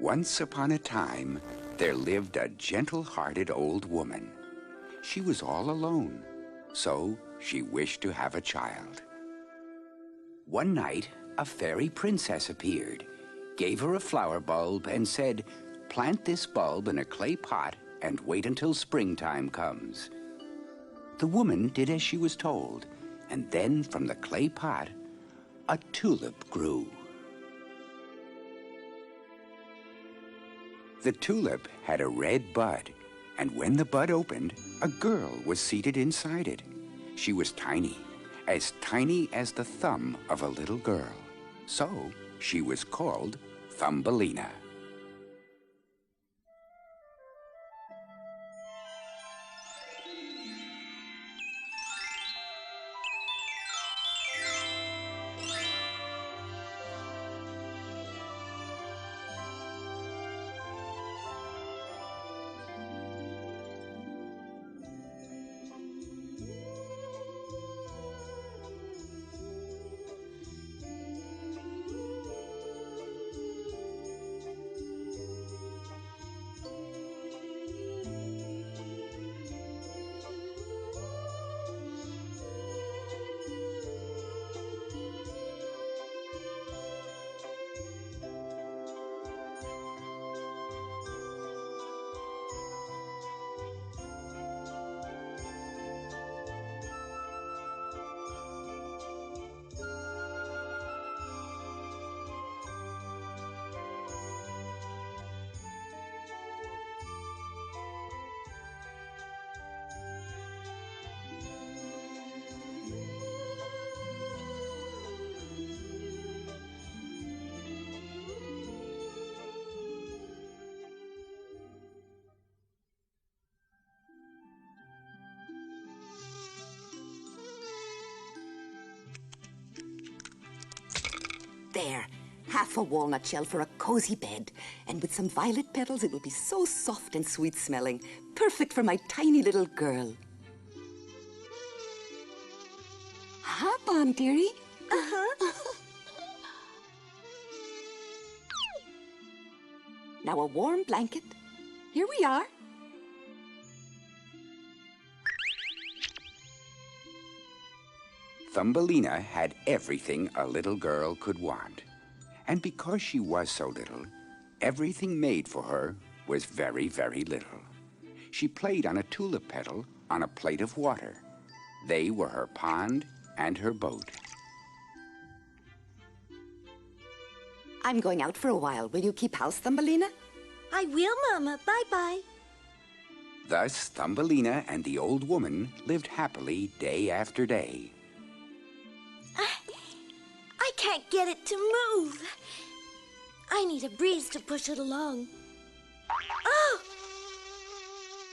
Once upon a time, there lived a gentle-hearted old woman. She was all alone, so she wished to have a child. One night, a fairy princess appeared, gave her a flower bulb, and said, "Plant this bulb in a clay pot and wait until springtime comes." The woman did as she was told, and then from the clay pot, a tulip grew. The tulip had a red bud, and when the bud opened, a girl was seated inside it. She was tiny as the thumb of a little girl. So she was called Thumbelina. There, half a walnut shell for a cozy bed. And with some violet petals, it will be so soft and sweet-smelling. Perfect for my tiny little girl. Hop on, dearie. Now a warm blanket. Here we are. Thumbelina had everything a little girl could want. And because she was so little, everything made for her was very, very little. She played on a tulip petal on a plate of water. They were her pond and her boat. I'm going out for a while. Will you keep house, Thumbelina? I will, Mama. Bye-bye. Thus, Thumbelina and the old woman lived happily day after day. I can't get it to move. I need a breeze to push it along. Oh!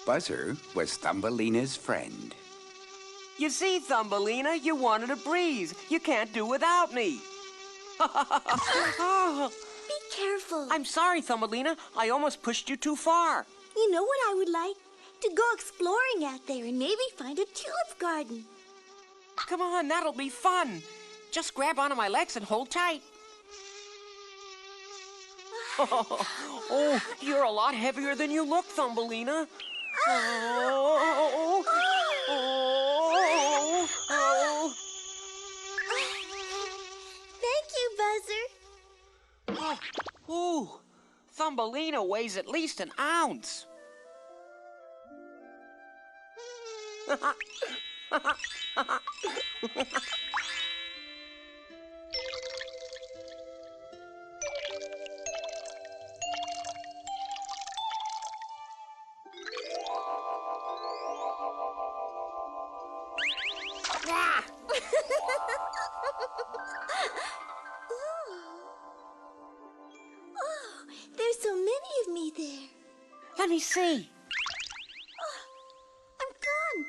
Buzzer was Thumbelina's friend. You see, Thumbelina, you wanted a breeze. You can't do without me. Be careful. I'm sorry, Thumbelina. I almost pushed you too far. You know what I would like? To go exploring out there and maybe find a tulip garden. Come on, that'll be fun. Just grab onto my legs and hold tight. Oh, you're a lot heavier than you look, Thumbelina. Oh. Thank you, Buzzer. Ooh, Thumbelina weighs at least an ounce. Oh, there's so many of me there. Let me see. I'm gone.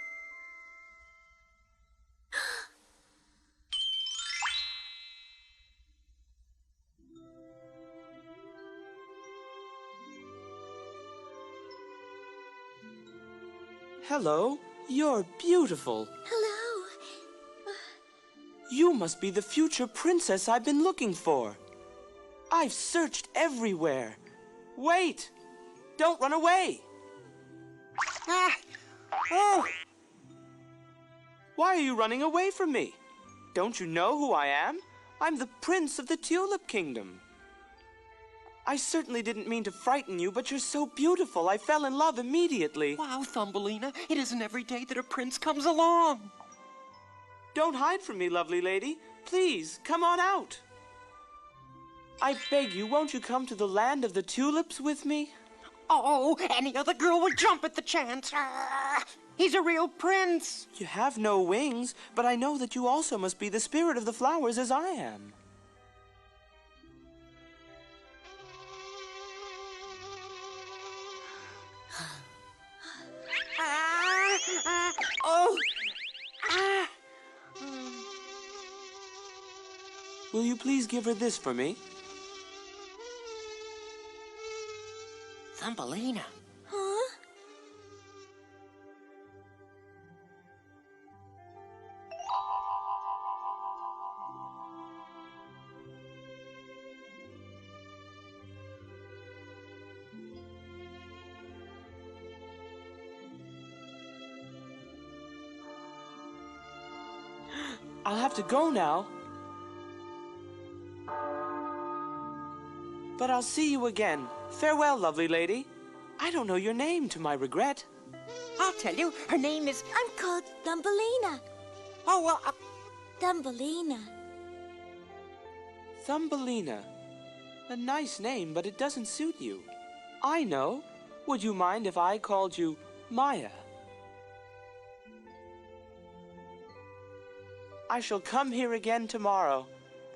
Hello, you're beautiful. Hello. You must be the future princess I've been looking for. I've searched everywhere. Wait! Don't run away! Ah! Oh! Why are you running away from me? Don't you know who I am? I'm the Prince of the Tulip Kingdom. I certainly didn't mean to frighten you, but you're so beautiful. I fell in love immediately. Wow, Thumbelina, it isn't every day that a prince comes along. Don't hide from me, lovely lady. Please, come on out. I beg you, won't you come to the land of the tulips with me? Oh, any other girl would jump at the chance. Ah, he's a real prince. You have no wings, but I know that you also must be the spirit of the flowers as I am. Oh! Ah! Will you please give her this for me? Thumbelina. Huh? I'll have to go now. But I'll see you again. Farewell, lovely lady. I don't know your name, to my regret. I'll tell you, her name is... I'm called Thumbelina. Oh, well, Thumbelina. Thumbelina. A nice name, but it doesn't suit you. I know. Would you mind if I called you Maya? I shall come here again tomorrow.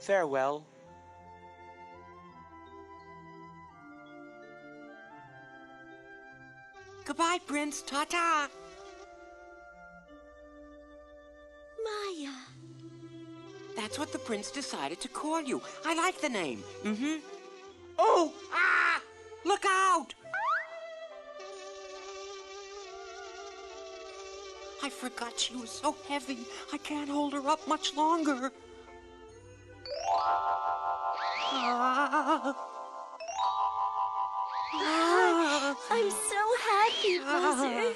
Farewell. Goodbye, Prince. Ta-ta. Maya. That's what the prince decided to call you. I like the name. Mm-hmm. Oh! Ah! Look out! I forgot she was so heavy. I can't hold her up much longer. Ah. Ah. I'm so happy, Buzzer.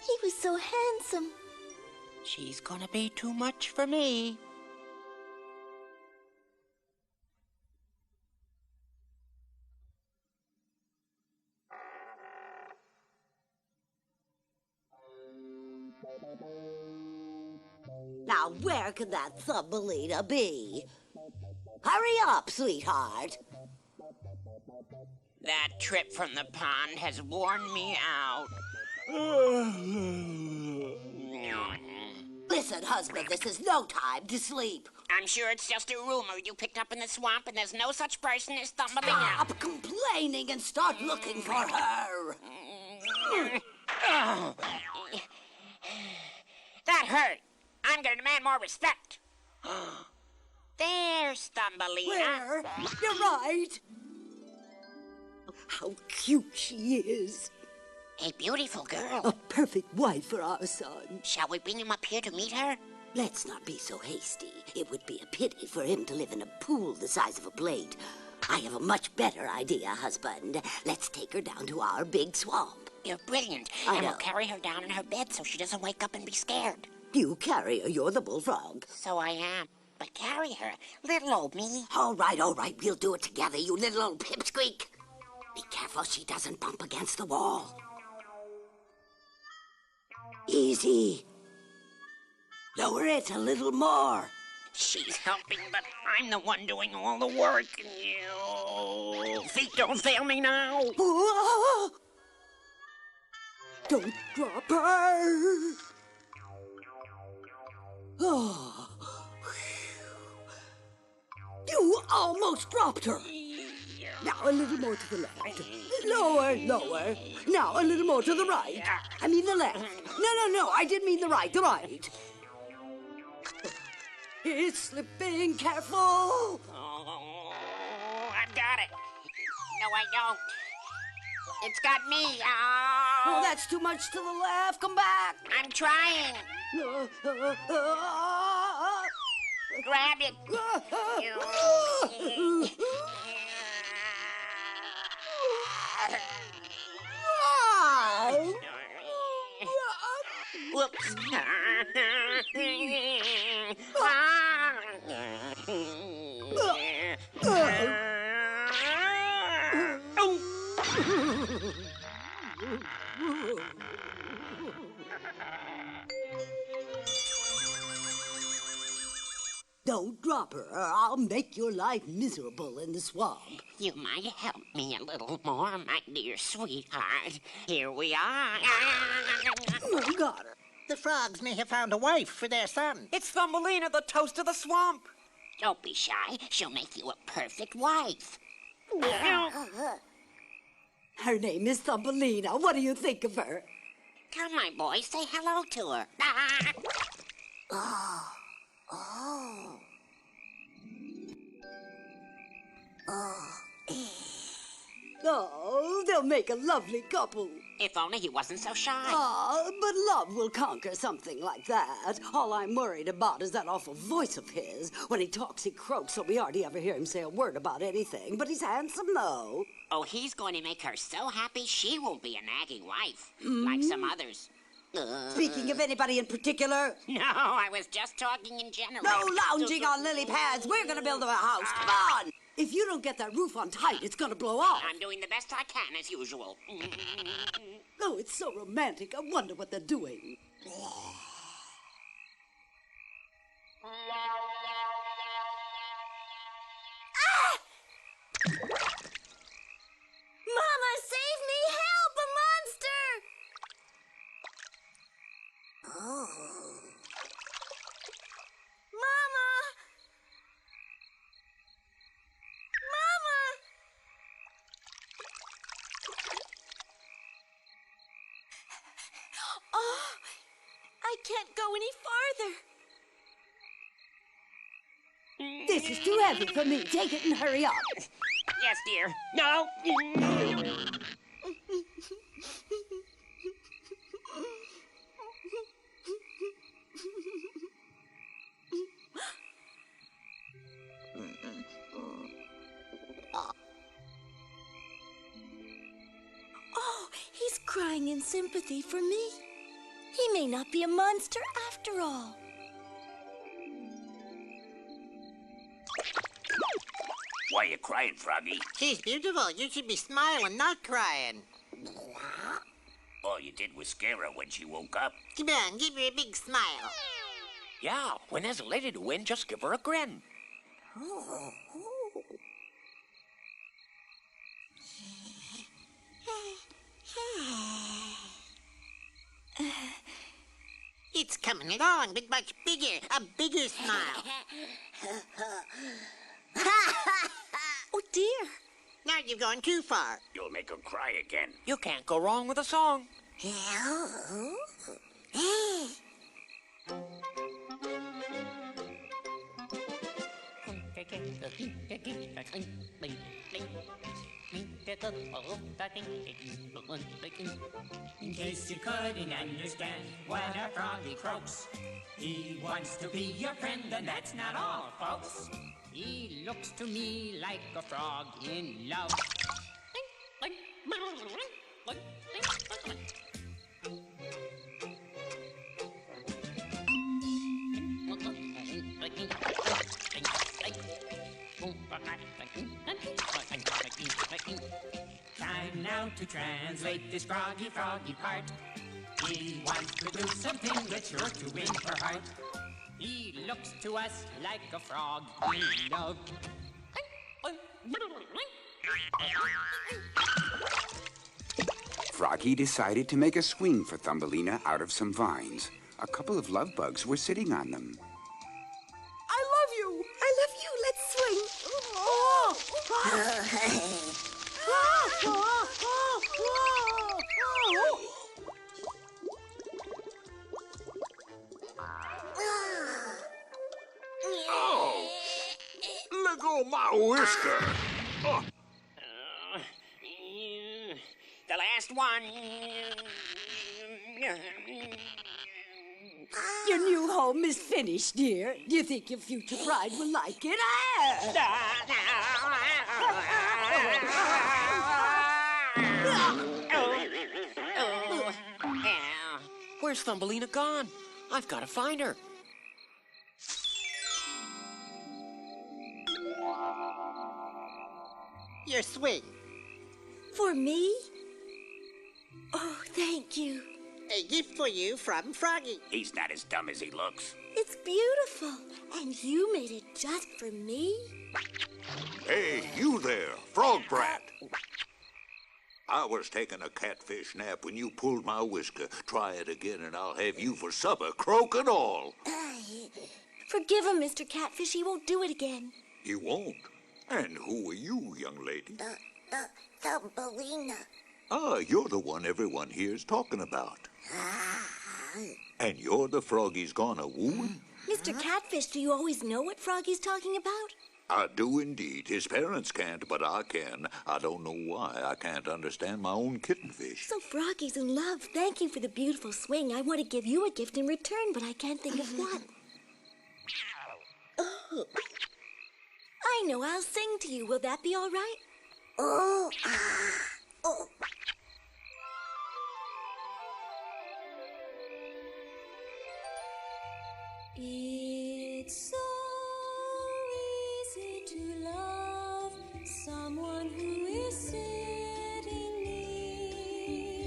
He was so handsome. She's gonna be too much for me. Now, where could that Thumbelina be? Hurry up, sweetheart. That trip from the pond has worn me out. Listen, husband, this is no time to sleep. I'm sure it's just a rumor you picked up in the swamp, and there's no such person as Thumbelina. Stop complaining and start looking for her. That hurt. I'm gonna demand more respect. There's Thumbelina. Where? You're right. How cute she is. A beautiful girl. A perfect wife for our son. Shall we bring him up here to meet her? Let's not be so hasty. It would be a pity for him to live in a pool the size of a plate. I have a much better idea, husband. Let's take her down to our big swamp. You're brilliant. I And know. we'll carry her down in her bed so she doesn't wake up and be scared. You carry her. You're the bullfrog. So I am. But carry her. Little old me. All right. We'll do it together, you little old pipsqueak. Be careful she doesn't bump against the wall. Easy. Lower it a little more. She's helping, but I'm the one doing all the work. You feet don't fail me now. Whoa! Don't drop her. Oh. You almost dropped her. Now a little more to the left. Lower. Now a little more to the right. I mean the left. No, I didn't mean the right. The right. It's slipping. Careful. Oh, I've got it. No, I don't. It's got me. Oh, Oh, that's too much to the left. Come back. I'm trying. Grab it. Whoops. Don't drop her, or I'll make your life miserable in the swamp. You might help me a little more, my dear sweetheart. Here we are. I got her. The frogs may have found a wife for their son. It's Thumbelina, the toast of the swamp. Don't be shy. She'll make you a perfect wife. Her name is Thumbelina. What do you think of her? Come, my boy, say hello to her. Oh. Oh, they'll make a lovely couple. If only he wasn't so shy. Ah, but love will conquer something like that. All I'm worried about is that awful voice of his. When he talks, he croaks, so we hardly ever hear him say a word about anything. But he's handsome, though. Oh, he's going to make her so happy she won't be a nagging wife, like some others. Speaking of anybody in particular, No, I was just talking in general. no lounging on lily pads. We're gonna build him a house. Come on. If you don't get that roof on tight, it's gonna blow off. I'm doing the best I can, as usual. Oh, it's so romantic. I wonder what they're doing. Mama, save me! Help! A monster! Mama! Mama! Oh, I can't go any farther. This is too heavy for me. Take it and hurry up. Yes, dear. No. Oh, he's crying in sympathy for me. He may not be a monster after all. Why are you crying, Froggy? She's beautiful. You should be smiling, not crying. All you did was scare her when she woke up. Come on, give her a big smile. Yeah, when there's a lady to win, just give her a grin. It's coming along, but much bigger. A bigger smile. Oh, dear. Now you've gone too far. You'll make her cry again. You can't go wrong with a song. In case you couldn't understand what a froggy croaks, he wants to be your friend, and that's not all, folks. He looks to me like a frog in love. Time now to translate this froggy part. He wants to do something that's sure to win her heart. He looks to us like a frog in love. Froggy decided to make a swing for Thumbelina out of some vines. A couple of love bugs were sitting on them. I love you. I love you. Let's swing. Oh. go my whisker. Oh. The last one. Your new home is finished, dear. Do you think your future bride will like it? Where's Thumbelina gone? I've got to find her. Your swing. For me? Oh, thank you. A gift for you from Froggy. He's not as dumb as he looks. It's beautiful. And you made it just for me? Hey, you there, frog brat. I was taking a catfish nap when you pulled my whisker. Try it again and I'll have you for supper, croak and all. Forgive him, Mr. Catfish. He won't do it again. He won't. And who are you, young lady? Thumbelina. Ah, you're the one everyone here's talking about. And you're the Froggy's gonna wooing? Mr. Catfish, do you always know what Froggy's talking about? I do indeed. His parents can't, but I can. I don't know why. I can't understand my own kittenfish. So Froggy's in love. Thank you for the beautiful swing. I want to give you a gift in return, but I can't think of what. Oh. I know. I'll sing to you. Will that be all right? Oh. It's so easy to love someone who is sitting near,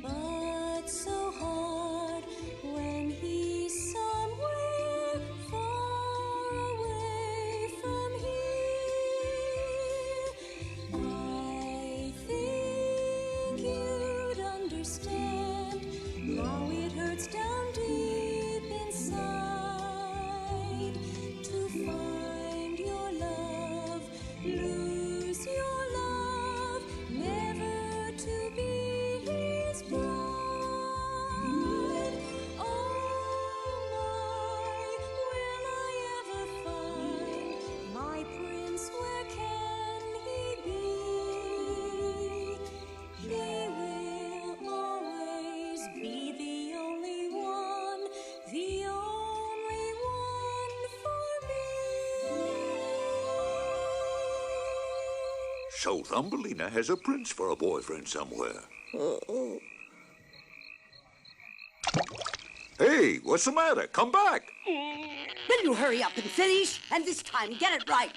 but so hard when he's somewhere far away from here. I think you'd understand how it hurts down deep inside to find your love, lose your love, never to be his bride. Oh my, will I ever find my prince? Where can he be? He will always be the only one for me. So Thumbelina has a prince for a boyfriend somewhere. Hey, what's the matter? Come back. Will you hurry up and finish? And this time, get it right.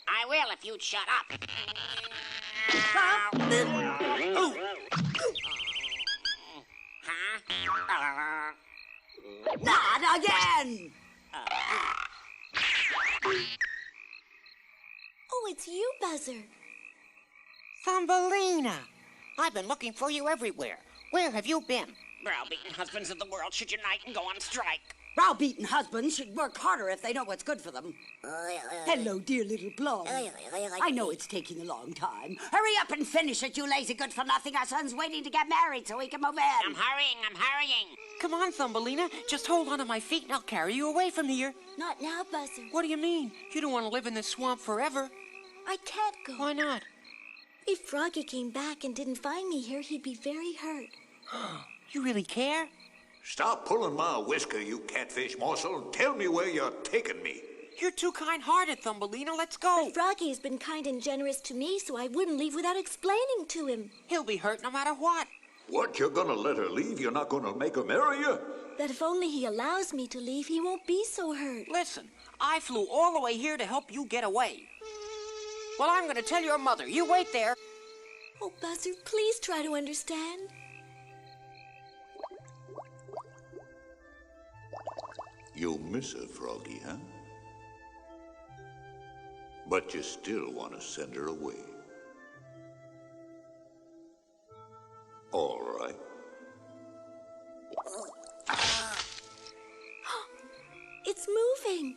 I will if you'd shut up. Not again! Oh, it's you, Buzzer. Thumbelina! I've been looking for you everywhere. Where have you been? Browbeaten husbands of the world should unite and go on strike. Browbeaten husbands should work harder if they know what's good for them. Hello, dear little blonde. I know it's taking a long time. Hurry up and finish it, you lazy good-for-nothing. Our son's waiting to get married so he can move in. I'm hurrying. Come on, Thumbelina. Just hold on to my feet and I'll carry you away from here. Not now, Buzzer. What do you mean? You don't want to live in this swamp forever. I can't go. Why not? If Froggy came back and didn't find me here, he'd be very hurt. You really care? Stop pulling my whisker, you catfish morsel, and tell me where you're taking me. You're too kind-hearted, Thumbelina. Let's go. But Froggy has been kind and generous to me, so I wouldn't leave without explaining to him. He'll be hurt no matter what. What, you're gonna let her leave? You're not gonna make her marry you? That if only he allows me to leave, he won't be so hurt. Listen, I flew all the way here to help you get away. Well, I'm gonna tell your mother. You wait there. Oh, Buzzer, please try to understand. You miss her, Froggy, huh? But you still want to send her away. All right. It's moving.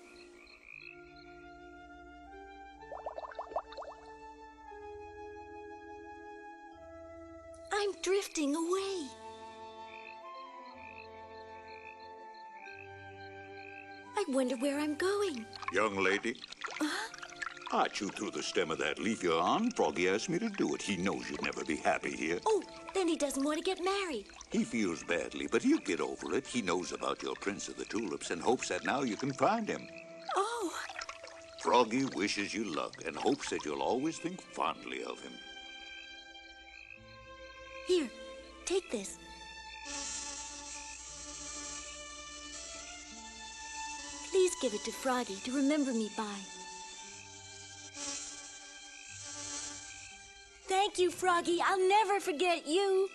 I'm drifting away. I I wonder where I'm going. Young lady, I chewed through the stem of that leaf you're on. Froggy asked me to do it. He knows you'd never be happy here. Oh, then he doesn't want to get married. He feels badly, but he'll get over it. He knows about your Prince of the Tulips and hopes that now you can find him. Oh. Froggy wishes you luck and hopes that you'll always think fondly of him. Here, take this. Please give it to Froggy to remember me by. Thank you, Froggy. I'll never forget you.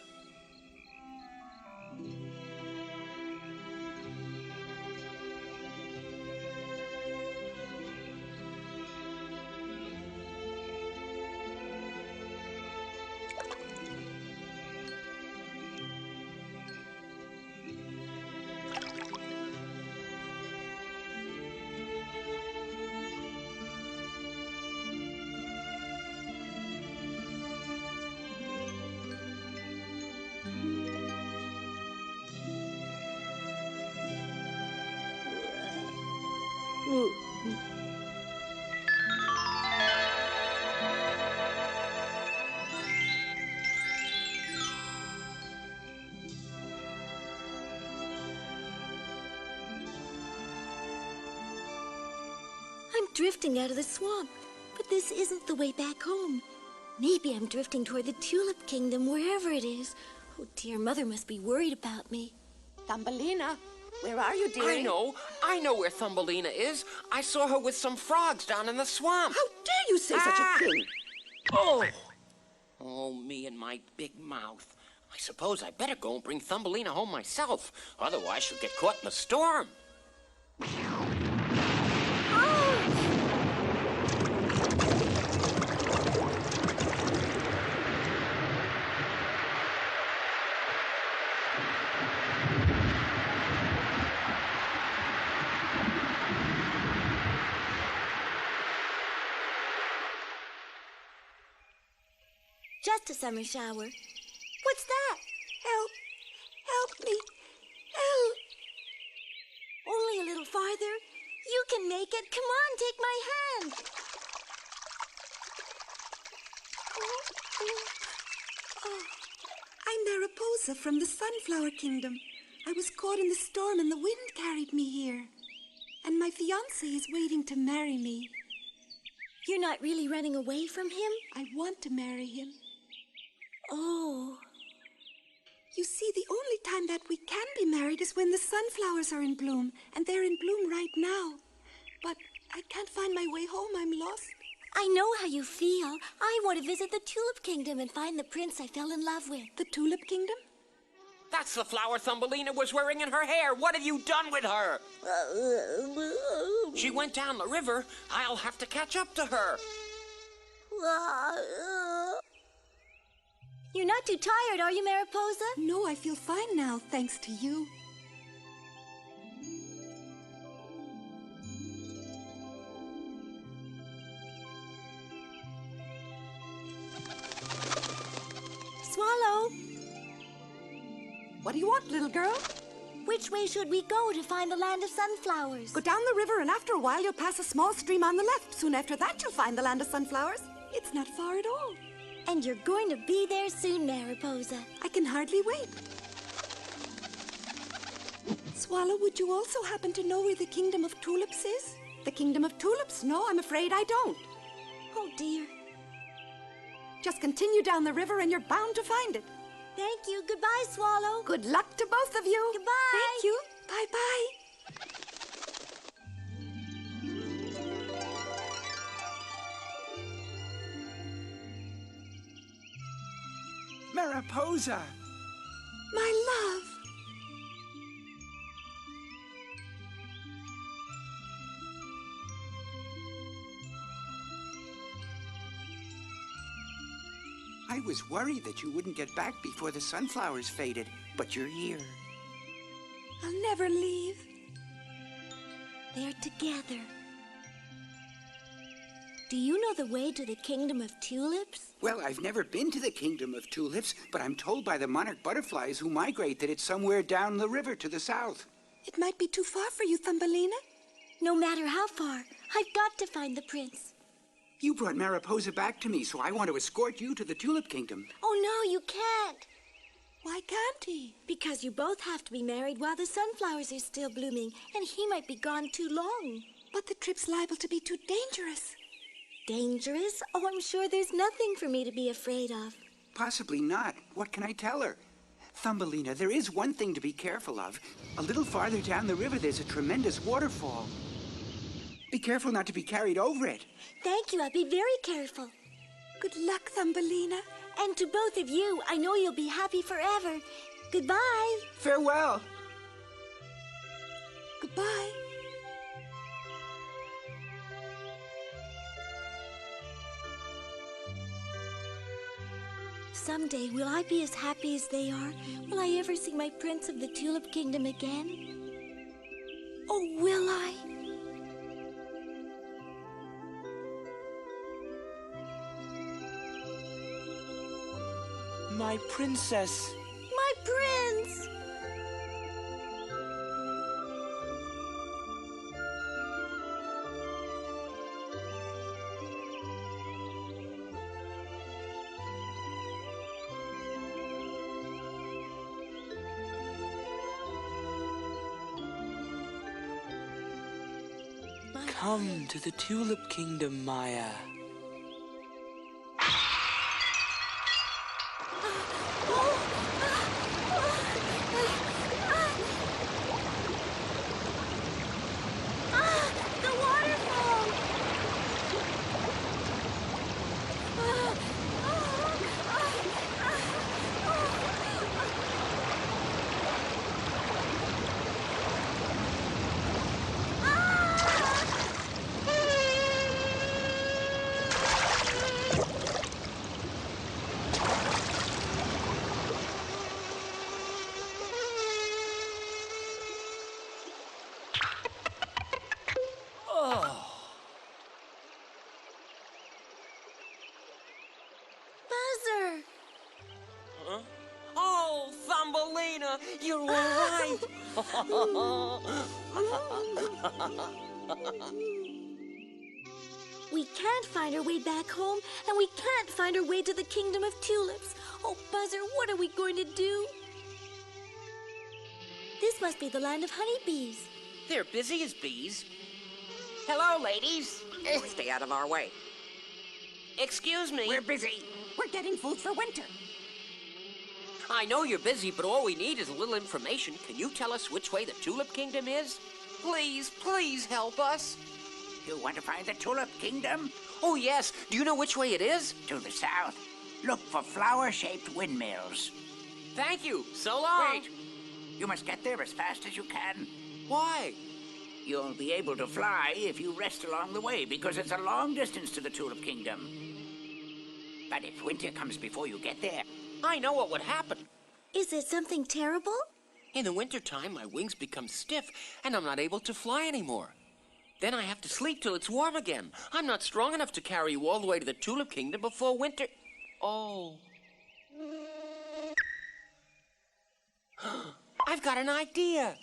I'm drifting out of the swamp, but this isn't the way back home. Maybe I'm drifting toward the Tulip Kingdom, wherever it is. Oh, dear, Mother must be worried about me. Thumbelina, where are you, dearie? I know where Thumbelina is. I saw her with some frogs down in the swamp. How dare you say such a thing? Oh, me and my big mouth. I suppose I better go and bring Thumbelina home myself. Otherwise, she'll get caught in the storm. Just a summer shower. What's that? Help! Help me! Help! Only a little farther. You can make it. Come on, take my hand. Oh, I'm Mariposa from the Sunflower Kingdom. I was caught in the storm and the wind carried me here. And my fiancé is waiting to marry me. You're not really running away from him? I want to marry him. Oh. You see, the only time that we can be married is when the sunflowers are in bloom, and they're in bloom right now. But I can't find my way home. I'm lost. I know how you feel. I want to visit the Tulip Kingdom and find the prince I fell in love with. The Tulip Kingdom? That's the flower Thumbelina was wearing in her hair. What have you done with her? She went down the river. I'll have to catch up to her. You're not too tired, are you, Mariposa? No, I feel fine now, thanks to you. Swallow. What do you want, little girl? Which way should we go to find the land of sunflowers? Go down the river, and after a while you'll pass a small stream on the left. Soon after that you'll find the land of sunflowers. It's not far at all. And you're going to be there soon, Mariposa. I can hardly wait. Swallow, would you also happen to know where the Kingdom of Tulips is? The Kingdom of Tulips? No, I'm afraid I don't. Oh, dear. Just continue down the river and you're bound to find it. Thank you. Goodbye, Swallow. Good luck to both of you. Goodbye. Thank you. Bye-bye. Mariposa! My love! I was worried that you wouldn't get back before the sunflowers faded, but you're here. I'll never leave. They're together. Do you know the way to the Kingdom of Tulips? Well, I've never been to the Kingdom of Tulips, but I'm told by the monarch butterflies who migrate that it's somewhere down the river to the south. It might be too far for you, Thumbelina. No matter how far, I've got to find the prince. You brought Mariposa back to me, so I want to escort you to the Tulip Kingdom. Oh, no, you can't. Why can't he? Because you both have to be married while the sunflowers are still blooming, and he might be gone too long. But the trip's liable to be too dangerous. Dangerous? Oh, I'm sure there's nothing for me to be afraid of. Possibly not. What can I tell her? Thumbelina, there is one thing to be careful of. A little farther down the river, there's a tremendous waterfall. Be careful not to be carried over it. Thank you. I'll be very careful. Good luck, Thumbelina. And to both of you, I know you'll be happy forever. Goodbye. Farewell. Goodbye. Someday, will I be as happy as they are? Will I ever see my prince of the Tulip Kingdom again? Oh, will I? My princess. My prince! Come to the Tulip Kingdom, Maya. The waterfall! Buzzer! Huh? Oh, Thumbelina, you're all right. We can't find our way back home, and we can't find our way to the Kingdom of Tulips. Oh, Buzzer, what are we going to do? This must be the land of honeybees. They're busy as bees. Hello, ladies. Stay out of our way. Excuse me. We're busy. We're getting food for winter. I know you're busy, but all we need is a little information. Can you tell us which way the Tulip Kingdom is? Please, please help us. You want to find the Tulip Kingdom? Oh, yes. Do you know which way it is? To the south. Look for flower-shaped windmills. Thank you. So long. Wait. You must get there as fast as you can. Why? You'll be able to fly if you rest along the way, because it's a long distance to the Tulip Kingdom. But if winter comes before you get there... I know what would happen. Is it something terrible? In the wintertime, my wings become stiff, and I'm not able to fly anymore. Then I have to sleep till it's warm again. I'm not strong enough to carry you all the way to the Tulip Kingdom before winter... Oh. I've got an idea.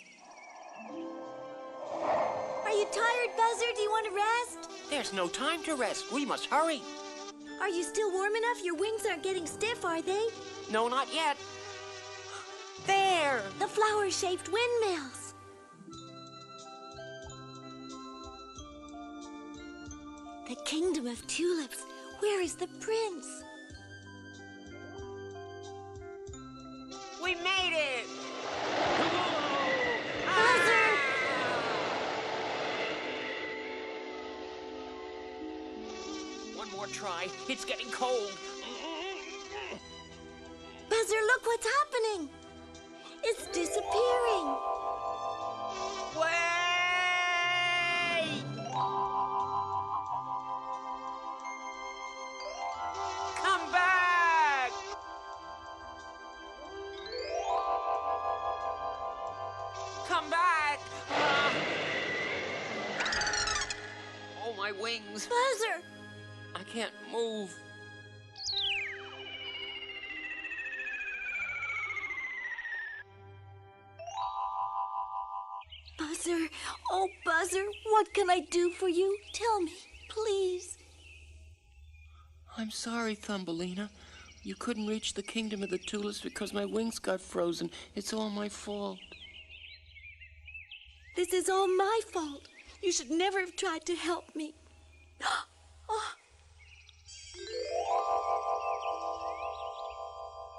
Are you tired, Buzzer? Do you want to rest? There's no time to rest. We must hurry. Are you still warm enough? Your wings aren't getting stiff, are they? No, not yet. There! The flower-shaped windmills. The Kingdom of Tulips. Where is the prince? We made it! Buzzer! One more try. It's getting cold. Buzzer, look what's happening. It's disappearing. Wait! Come back! Come back! Oh, my wings. Buzzer! I can't move. Buzzer, oh, Buzzer, what can I do for you? Tell me, please. I'm sorry, Thumbelina. You couldn't reach the kingdom of the tulips because my wings got frozen. It's all my fault. This is all my fault. You should never have tried to help me. Oh.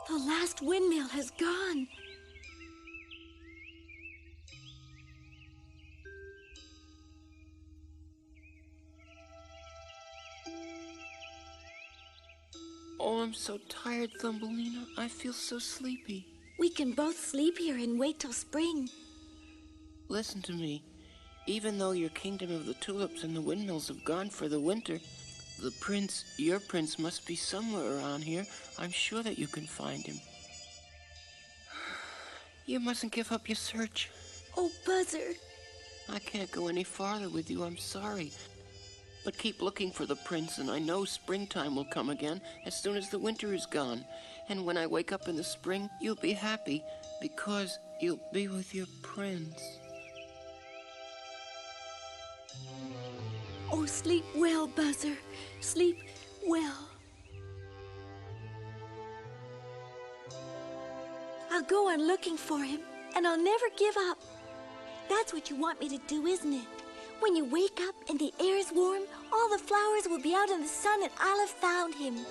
The last windmill has gone. Oh, I'm so tired, Thumbelina. I feel so sleepy. We can both sleep here and wait till spring. Listen to me. Even though your kingdom of the tulips and the windmills have gone for the winter, the prince, your prince, must be somewhere around here. I'm sure that you can find him. You mustn't give up your search. Oh, Buzzer. I can't go any farther with you. I'm sorry. But keep looking for the prince, and I know springtime will come again as soon as the winter is gone. And when I wake up in the spring, you'll be happy because you'll be with your prince. Oh, sleep well, Buzzer. Sleep well. I'll go on looking for him, and I'll never give up. That's what you want me to do, isn't it? When you wake up and the air is warm, all the flowers will be out in the sun and I'll have found him.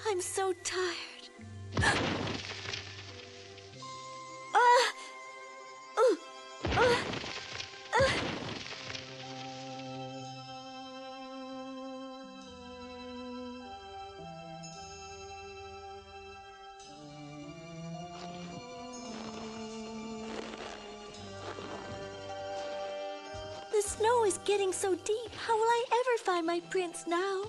I'm so tired. The snow is getting so deep. How will I ever find my prince now?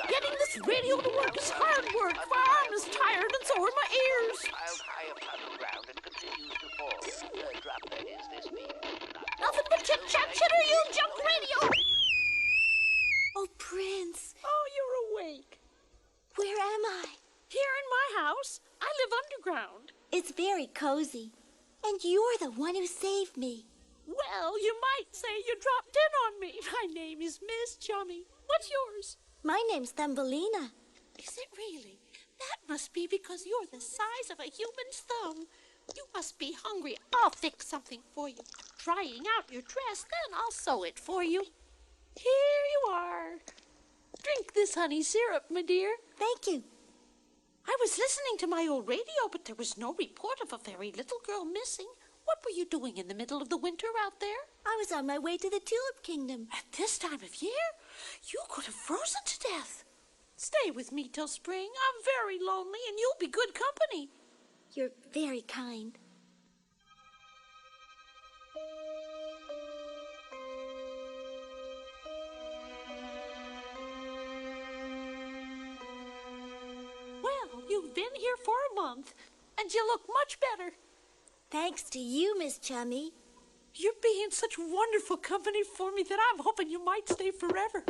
Getting this radio to work is hard work. My arm is tired and so are my ears. Piled high upon the ground and continues to fall. Drop, that is, this beam. Nothing but chit-chat, chitter, you junk radio. Oh, Prince. Oh, you're awake. Where am I? Here in my house. I live underground. It's very cozy. And you're the one who saved me. Well, you might say you dropped in on me. My name is Miss Chummy. What's yours? My name's Thumbelina. Is it really? That must be because you're the size of a human's thumb. You must be hungry. I'll fix something for you. Drying out your dress, then I'll sew it for you. Here you are. Drink this honey syrup, my dear. Thank you. I was listening to my old radio, but there was no report of a very little girl missing. What were you doing in the middle of the winter out there? I was on my way to the Tulip Kingdom. At this time of year? You could have frozen to death. Stay with me till spring. I'm very lonely, and you'll be good company. You're very kind. You've been here for a month, and you look much better. Thanks to you, Miss Chummy. You're being such wonderful company for me that I'm hoping you might stay forever.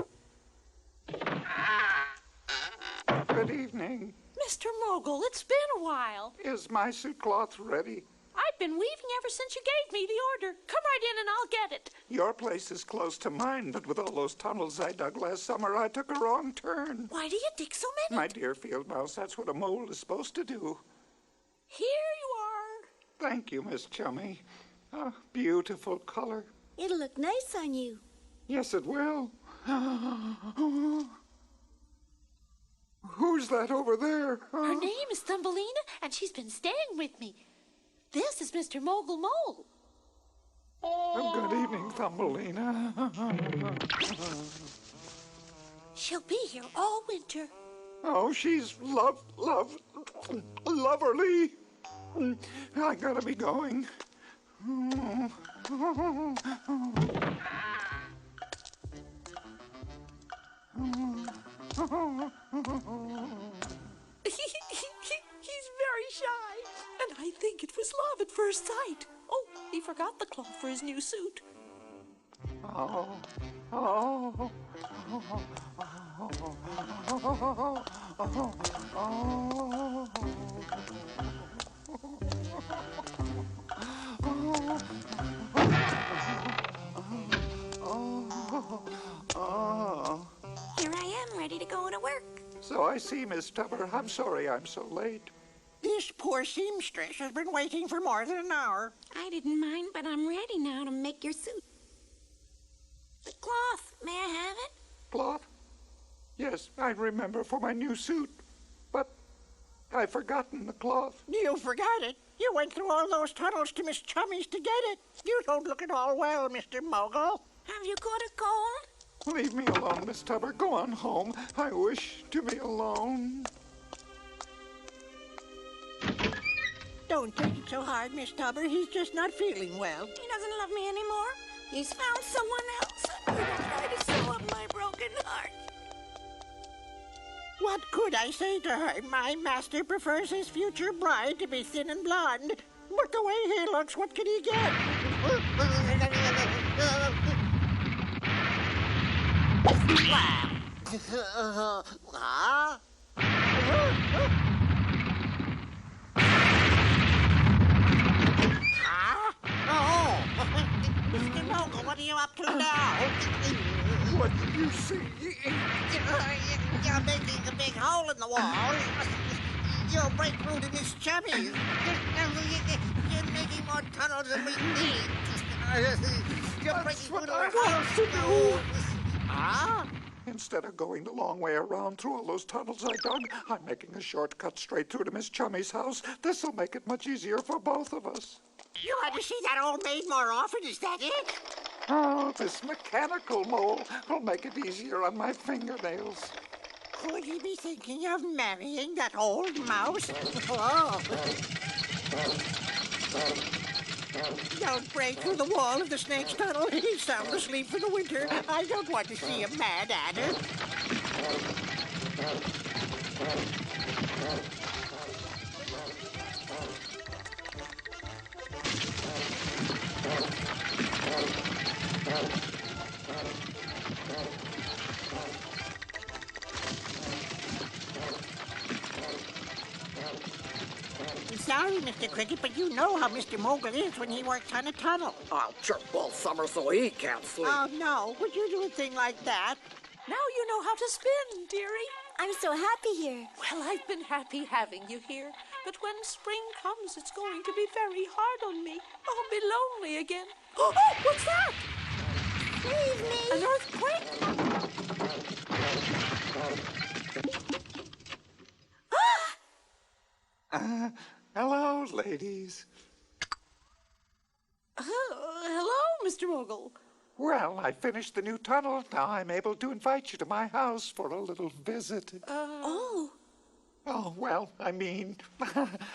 Good evening. Mr. Mogul, it's been a while. Is my suit cloth ready? I've been weaving ever since you gave me the order. Come right in and I'll get it. Your place is close to mine, but with all those tunnels I dug last summer, I took a wrong turn. Why do you dig so many? My dear field mouse, that's what a mole is supposed to do. Here you are. Thank you, Miss Chummy. A beautiful color. It'll look nice on you. Yes, it will. Who's that over there? Her name is Thumbelina, and she's been staying with me. This is Mr. Mogul Mole. Good evening, Thumbelina. She'll be here all winter. Oh, she's loverly. I gotta be going. He's very shy, and I think it was love at first sight. Oh, he forgot the cloth for his new suit. Here I am, ready to go to work. So I see, Miss Tupper. I'm sorry I'm so late. This poor seamstress has been waiting for more than an hour. I didn't mind, but I'm ready now to make your suit. The cloth, may I have it? Cloth? Yes, I remember for my new suit. But I've forgotten the cloth. You forgot it. You went through all those tunnels to Miss Chummy's to get it. You don't look at all well, Mr. Mogul. Have you got a cold? Leave me alone, Miss Tupper. Go on home. I wish to be alone. Don't take it so hard, Miss Tupper. He's just not feeling well. He doesn't love me anymore. He's found someone else. I'm going to try to sew up my broken heart. What could I say to her? My master prefers his future bride to be thin and blonde. But the way he looks, what can he get? Mr. Mogul, what are you up to now? What do you see? You're making a big hole in the wall. You'll break through to Miss Chummy. You're making more tunnels than we need. You're breaking through to our house. Instead of going the long way around through all those tunnels I dug, I'm making a shortcut straight through to Miss Chummy's house. This'll make it much easier for both of us. You want to see that old maid more often, is that it? Oh, this mechanical mole will make it easier on my fingernails. Could he be thinking of marrying that old mouse? Oh. Don't break through the wall of the snake's tunnel. He's sound asleep for the winter. I don't want to see a mad adder. Sorry, Mr. Cricket, but you know how Mr. Mogul is when he works on a tunnel. I'll chirp all summer so he can't sleep. Oh, no. Would you do a thing like that? Now you know how to spin, dearie. I'm so happy here. Well, I've been happy having you here. But when spring comes, it's going to be very hard on me. I'll be lonely again. Oh, what's that? Leave me. An earthquake? Hello, ladies. Hello, Mr. Mogul. Well, I finished the new tunnel. Now I'm able to invite you to my house for a little visit. Oh, well, I mean,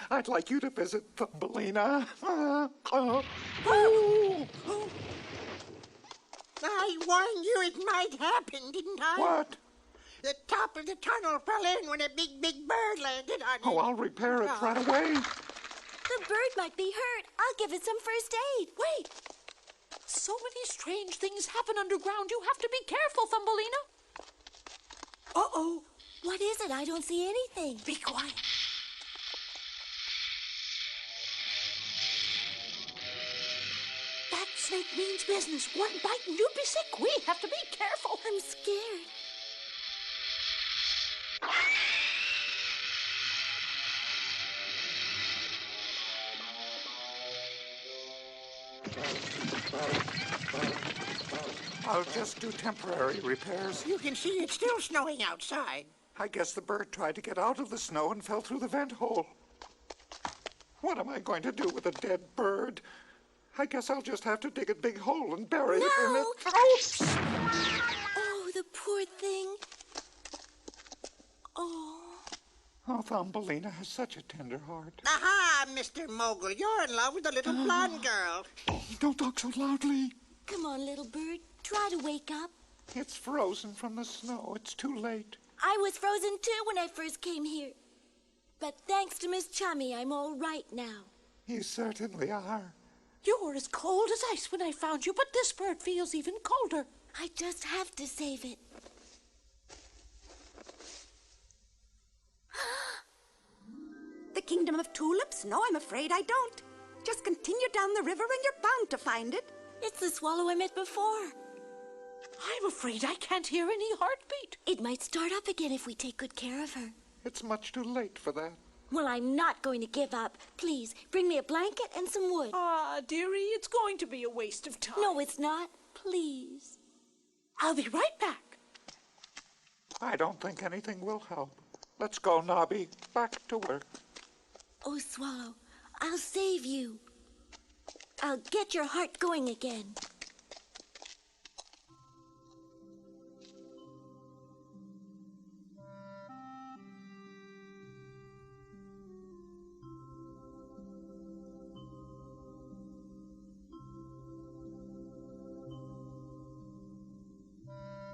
I'd like you to visit Thumbelina. I warned you it might happen, didn't I? What? The top of the tunnel fell in when a big bird landed on it. Oh, I'll repair it right away. The bird might be hurt. I'll give it some first aid. Wait! So many strange things happen underground. You have to be careful, Thumbelina. Uh-oh. What is it? I don't see anything. Be quiet. That snake means business. One bite and you'd be sick. We have to be careful. I'm scared. I'll just do temporary repairs. You can see it's still snowing outside. I guess the bird tried to get out of the snow and fell through the vent hole. What am I going to do with a dead bird? I guess I'll just have to dig a big hole and bury it in it. Oops! Oh, the poor thing. Oh. Oh, Thumbelina has such a tender heart. Aha, Mr. Mogul, you're in love with the little blonde girl. Don't talk so loudly. Come on, little bird. Try to wake up. It's frozen from the snow. It's too late. I was frozen too when I first came here. But thanks to Miss Chummy, I'm all right now. You certainly are. You were as cold as ice when I found you, but this bird feels even colder. I just have to save it. The kingdom of tulips? No, I'm afraid I don't. Just continue down the river and you're bound to find it. It's the swallow I met before. I'm afraid I can't hear any heartbeat. It might start up again if we take good care of her. It's much too late for that. Well, I'm not going to give up. Please, bring me a blanket and some wood. Ah, dearie, it's going to be a waste of time. No, it's not. Please. I'll be right back. I don't think anything will help. Let's go, Nobby. Back to work. Oh, Swallow, I'll save you. I'll get your heart going again.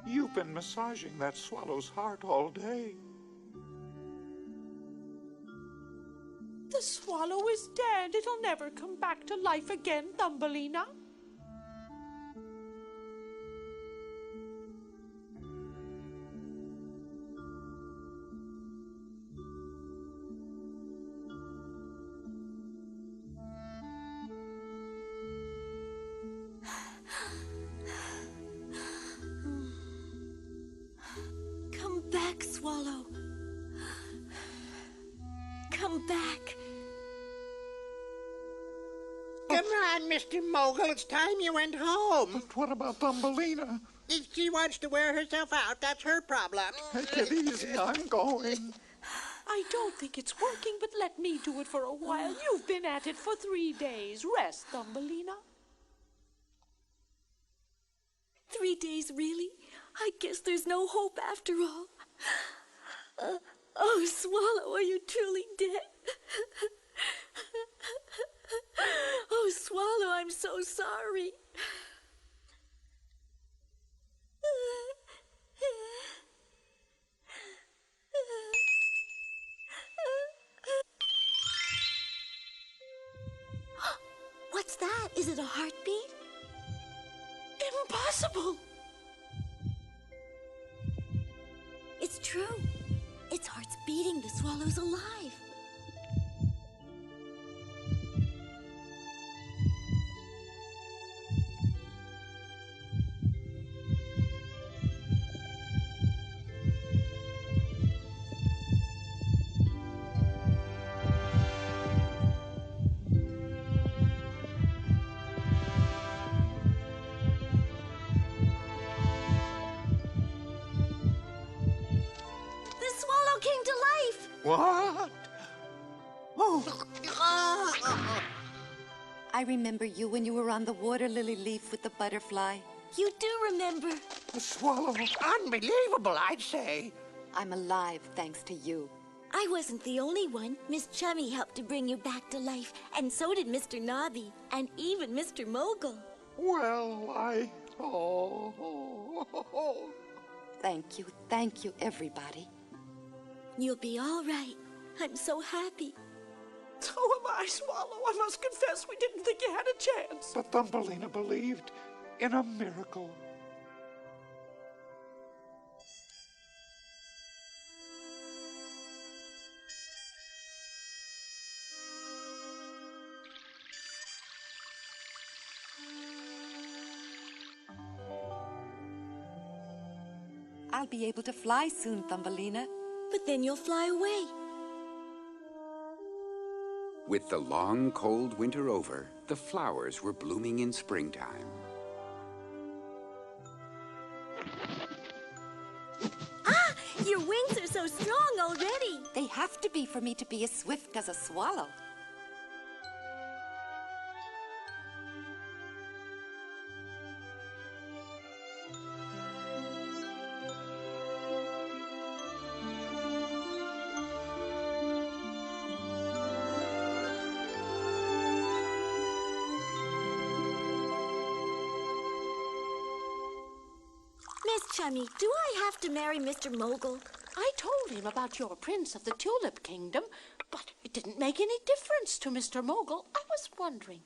You've been massaging that swallow's heart all day. The swallow is dead. It'll never come back to life again, Thumbelina. Come back, Swallow. Come back. Come on, Mr. Mogul, it's time you went home. But what about Thumbelina? If she wants to wear herself out, that's her problem. Take it easy, I'm going. I don't think it's working, but let me do it for a while. You've been at it for 3 days. Rest, Thumbelina. 3 days, really? I guess there's no hope after all. Oh, Swallow, are you truly dead? Oh, Swallow, I'm so sorry. What's that? Is it a heartbeat? Impossible! It's true. Its heart's beating. The swallow's alive. Came to life. What? Oh. I remember you when you were on the water lily leaf with the butterfly. You do remember. The swallow. Unbelievable, I'd say. I'm alive thanks to you. I wasn't the only one. Miss Chummy helped to bring you back to life, and so did Mr. Nobby, and even Mr. Mogul. Well, Thank you, everybody. You'll be all right. I'm so happy. So am I, Swallow. I must confess we didn't think you had a chance. But Thumbelina believed in a miracle. I'll be able to fly soon, Thumbelina. But then you'll fly away. With the long, cold winter over, the flowers were blooming in springtime. Ah! Your wings are so strong already. They have to be for me to be as swift as a swallow. Miss Chummy, do I have to marry Mr. Mogul? I told him about your prince of the Tulip Kingdom, but it didn't make any difference to Mr. Mogul. I was wondering.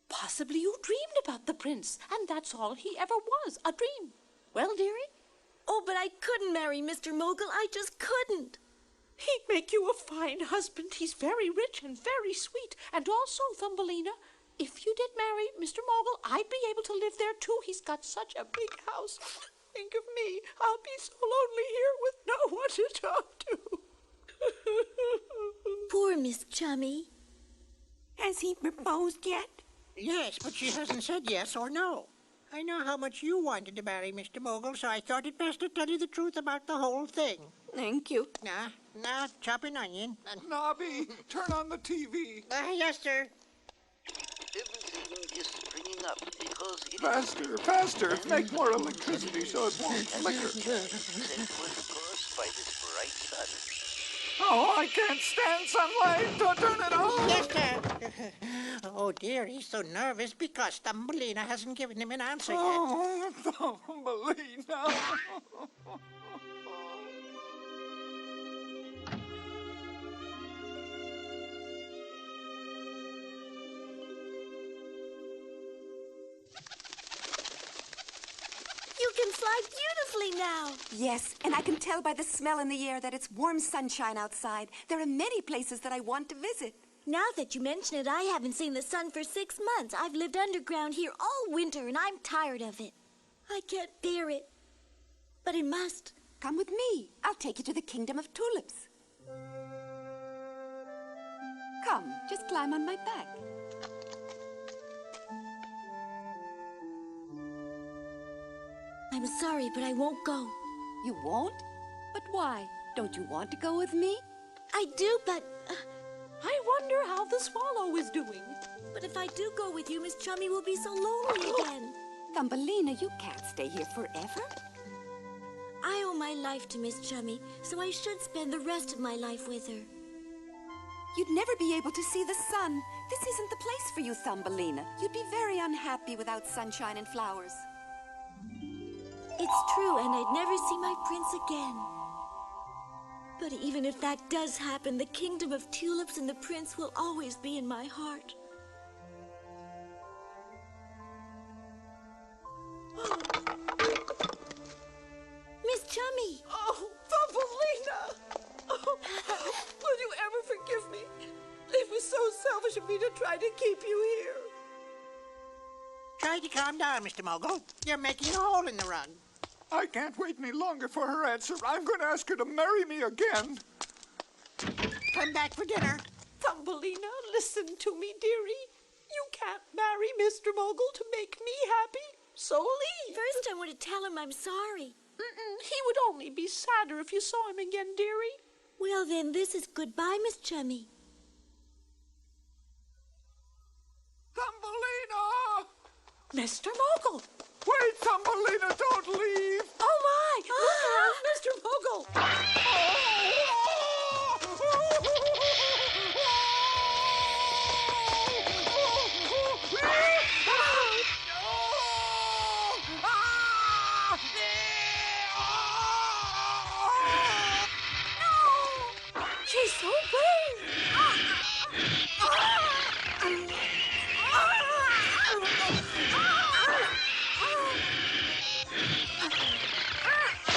Possibly you dreamed about the prince, and that's all he ever was, a dream. Well, dearie? Oh, but I couldn't marry Mr. Mogul. I just couldn't. He'd make you a fine husband. He's very rich and very sweet. And also, Thumbelina, if you did marry Mr. Mogul, I'd be able to live there, too. He's got such a big house. Think of me. I'll be so lonely here with no one to talk to. Poor Miss Chummy. Has he proposed yet? Yes, but she hasn't said yes or no. I know how much you wanted to marry Mr. Mogul, so I thought it best to tell you the truth about the whole thing. Thank you. Nah, chop an onion. Nobby, turn on the TV. Yes, sir. Everything is springing up because it Faster, faster. Make more electricity so it won't flicker. sent forth, of course, by this bright sun. Oh, I can't stand sunlight. Don't turn it on. Yes, sir. Oh, dear, he's so nervous because Thumbelina hasn't given him an answer yet. Oh, Thumbelina. You can fly beautifully now. Yes, and I can tell by the smell in the air that it's warm sunshine outside. There are many places that I want to visit. Now that you mention it, I haven't seen the sun for 6 months. I've lived underground here all winter, and I'm tired of it. I can't bear it. But I must. Come with me. I'll take you to the kingdom of tulips. Come, just climb on my back. I'm sorry, but I won't go. You won't? But why? Don't you want to go with me? I do, but... I wonder how the swallow is doing. But if I do go with you, Miss Chummy will be so lonely again. Thumbelina, you can't stay here forever. I owe my life to Miss Chummy, so I should spend the rest of my life with her. You'd never be able to see the sun. This isn't the place for you, Thumbelina. You'd be very unhappy without sunshine and flowers. It's true, and I'd never see my prince again. But even if that does happen, the kingdom of tulips and the prince will always be in my heart. Miss Chummy! Oh, Thumbelina! Oh, will you ever forgive me? It was so selfish of me to try to keep you here. Try to calm down, Mr. Mogul. You're making a hole in the rug. I can't wait any longer for her answer. I'm going to ask her to marry me again. Come back for dinner. Thumbelina, listen to me, dearie. You can't marry Mr. Mogul to make me happy, so leave. First, I want to tell him I'm sorry. He would only be sadder if you saw him again, dearie. Well, then, this is goodbye, Miss Chummy. Thumbelina! Mr. Mogul! Wait, Thumbelina, don't leave! Oh, my! Look out, Mr. Mogul!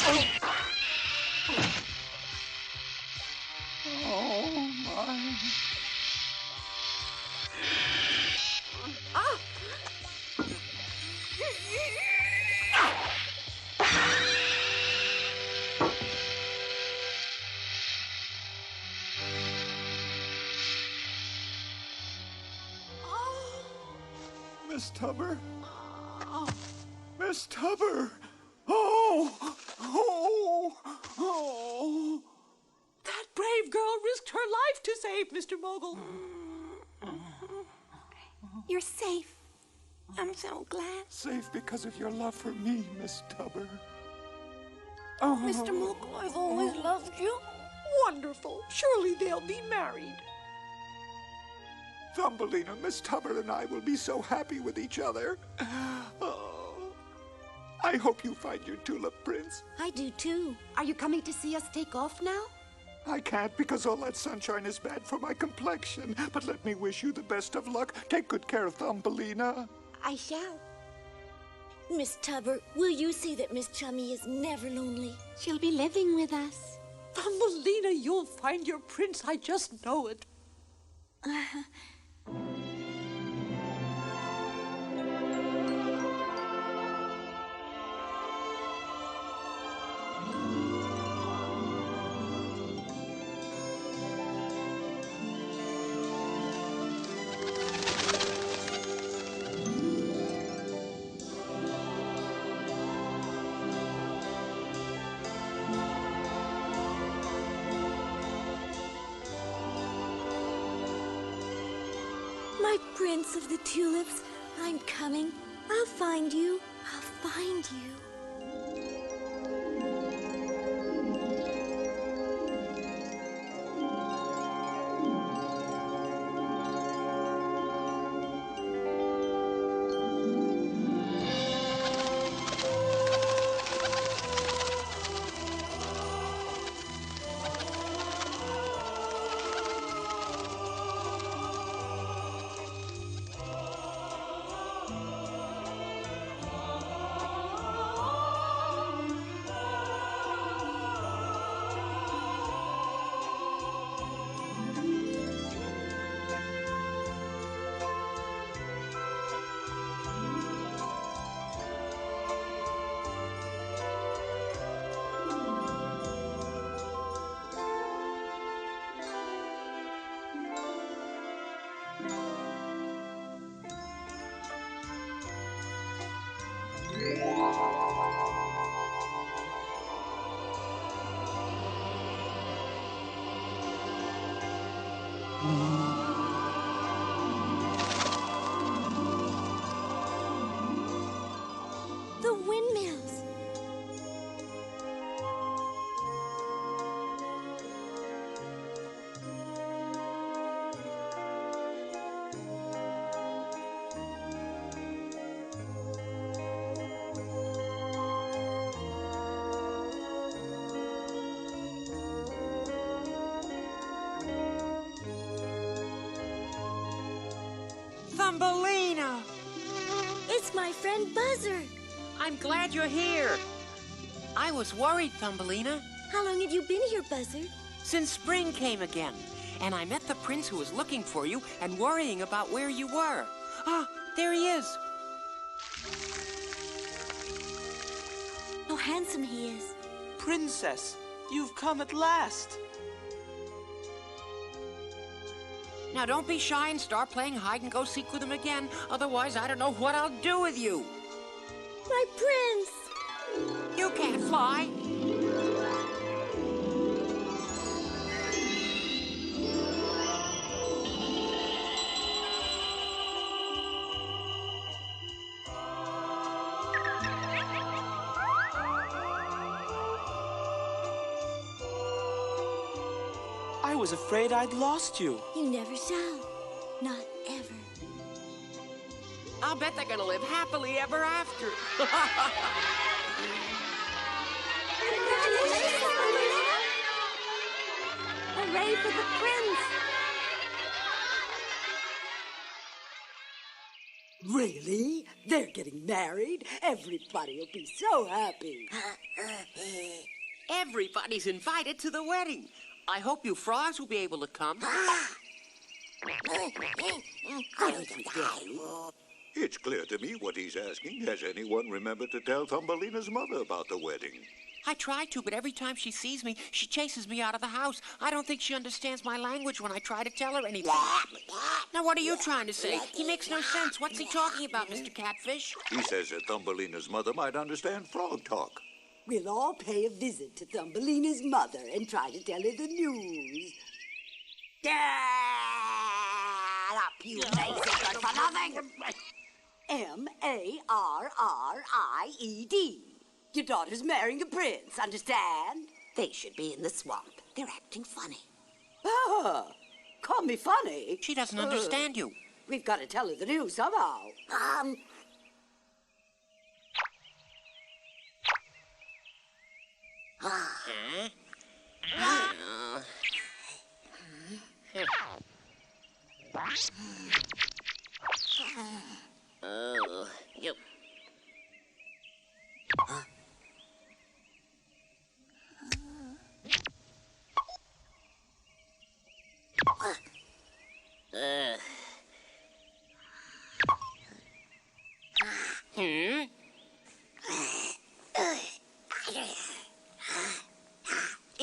Oh, my. Ah! Miss Tubber? Miss Tubber! Oh! Oh! Oh! That brave girl risked her life to save Mr. Mogul. You're safe. I'm so glad. Safe because of your love for me, Miss Tubber. Mr. Mogul, I've always loved you. Wonderful. Surely they'll be married. Thumbelina, Miss Tubber and I will be so happy with each other. Oh, I hope you find your tulip prince. I do too. Are you coming to see us take off now? I can't because all that sunshine is bad for my complexion. But let me wish you the best of luck. Take good care of Thumbelina. I shall. Miss Tubber, will you see that Miss Chummy is never lonely? She'll be living with us. Thumbelina, you'll find your prince. I just know it. My prince of the tulips, I'm coming. I'll find you. I'll find you. The windmills. Thumbelina! It's my friend Buzzer. I'm glad you're here. I was worried, Thumbelina. How long have you been here, Buzzer? Since spring came again. And I met the prince who was looking for you and worrying about where you were. Ah, there he is. How handsome he is. Princess, you've come at last. Now don't be shy and start playing hide-and-go-seek with him again. Otherwise, I don't know what I'll do with you. My prince! You can't fly. I was afraid I'd lost you. You never shall. Not ever. I'll bet they're gonna live happily ever after. Hooray for the prince! Really? They're getting married? Everybody will be so happy. Everybody's invited to the wedding. I hope you frogs will be able to come. It's clear to me what he's asking. Has anyone remembered to tell Thumbelina's mother about the wedding? I try to, but every time she sees me, she chases me out of the house. I don't think she understands my language when I try to tell her anything. Now, what are you trying to say? He makes no sense. What's he talking about, Mr. Catfish? He says that Thumbelina's mother might understand frog talk. We'll all pay a visit to Thumbelina's mother and try to tell her the news. Get up, you lazy good for nothing! M-A-R-R-I-E-D. Your daughter's marrying a prince, understand? They should be in the swamp. They're acting funny. Ah, call me funny? She doesn't understand you. We've got to tell her the news somehow. Oh, yep.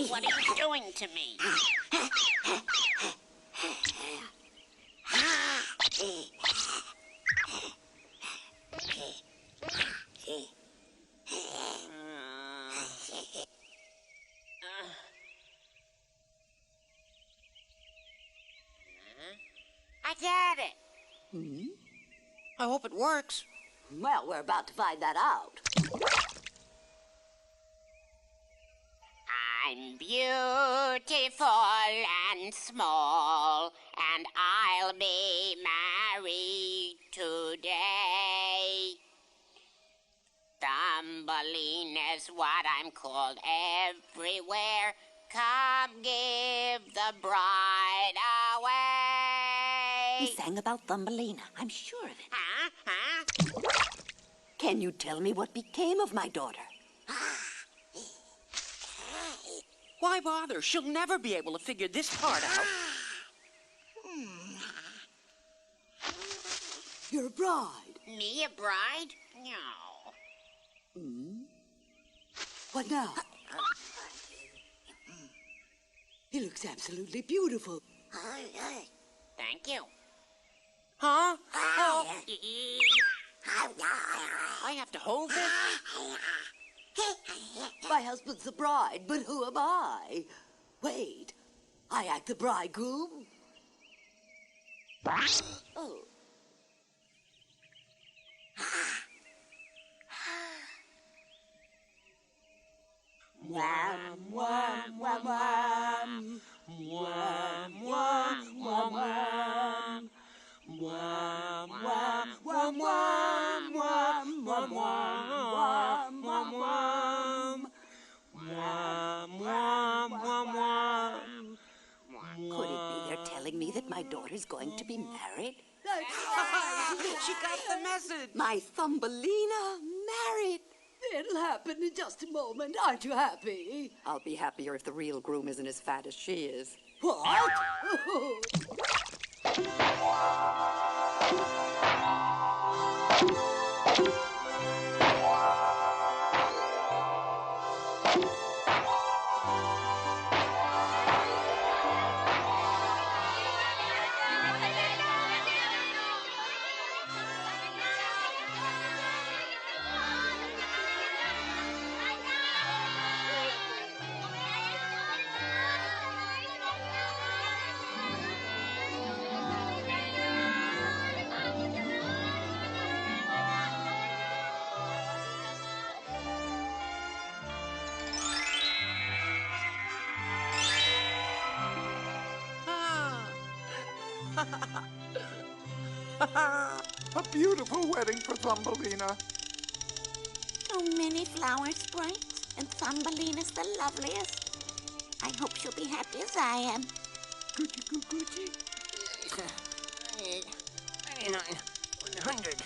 What are you doing to me? I got it. I hope it works. Well, we're about to find that out. I'm beautiful and small, and I'll be married today. Thumbelina's what I'm called everywhere. Come give the bride away. He sang about Thumbelina. I'm sure of it. Can you tell me what became of my daughter? Why bother? She'll never be able to figure this part out. You're a bride. Me a bride? No. What now? He looks absolutely beautiful. Thank you. Huh? Oh. I have to hold this? My husband's the bride, but who am I? Wait, I act the bridegroom? Oh. Wham, wham, wham, wham. Wham, wham, wham, wham. Wham, wham, wham, wham, wham, wham, wham, wham, wham. Wham, wham, wham, wham. Could it be they're telling me that my daughter's going to be married? She got the message. My Thumbelina married. It'll happen in just a moment. Aren't you happy? I'll be happier if the real groom isn't as fat as she is. What? A beautiful wedding for Thumbelina. So many flowers, Sprite, and Thumbelina's the loveliest. I hope she'll be happy as I am. Goochie, goo, goochie. 99, 100.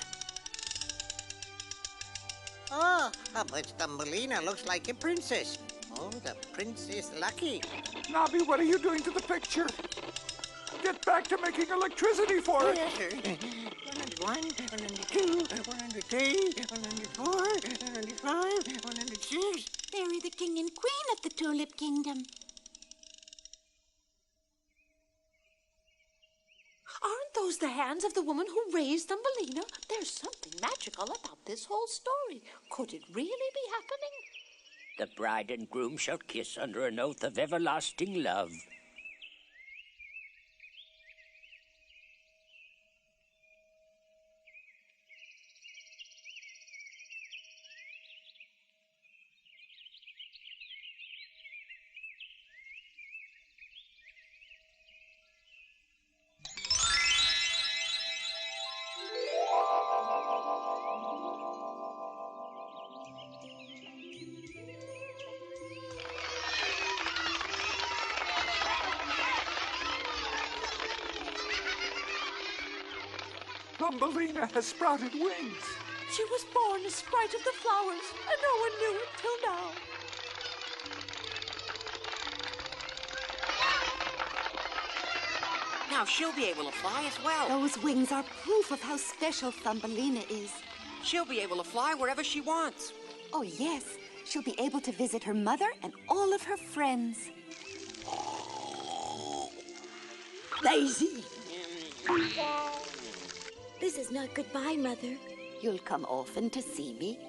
Oh, but Thumbelina looks like a princess. Oh, the prince is lucky. Nobby, what are you doing to the picture? Get back to making electricity for Oh, it. yes, sir. 101, 102, 103, 104, 105, 106. They're the king and queen of the Tulip Kingdom. Aren't those the hands of the woman who raised Thumbelina? There's something magical about this whole story. Could it really be happening? The bride and groom shall kiss under an oath of everlasting love. Thumbelina has sprouted wings. She was born a sprite of the flowers, and no one knew it till now. Now she'll be able to fly as well. Those wings are proof of how special Thumbelina is. She'll be able to fly wherever she wants. Oh, yes. She'll be able to visit her mother and all of her friends. Daisy! This is not goodbye, Mother. You'll come often to see me.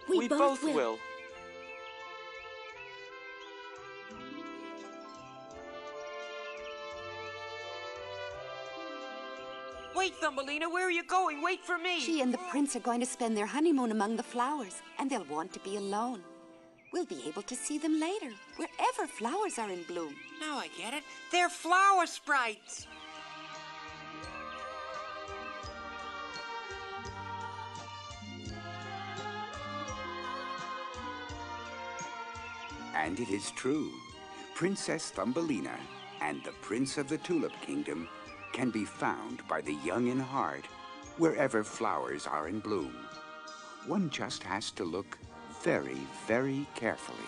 We both will. Wait, Thumbelina, where are you going? Wait for me. She and the prince are going to spend their honeymoon among the flowers, and they'll want to be alone. We'll be able to see them later, wherever flowers are in bloom. Now I get it. They're flower sprites. And it is true. Princess Thumbelina and the Prince of the Tulip Kingdom can be found by the young in heart wherever flowers are in bloom. One just has to look very, very carefully.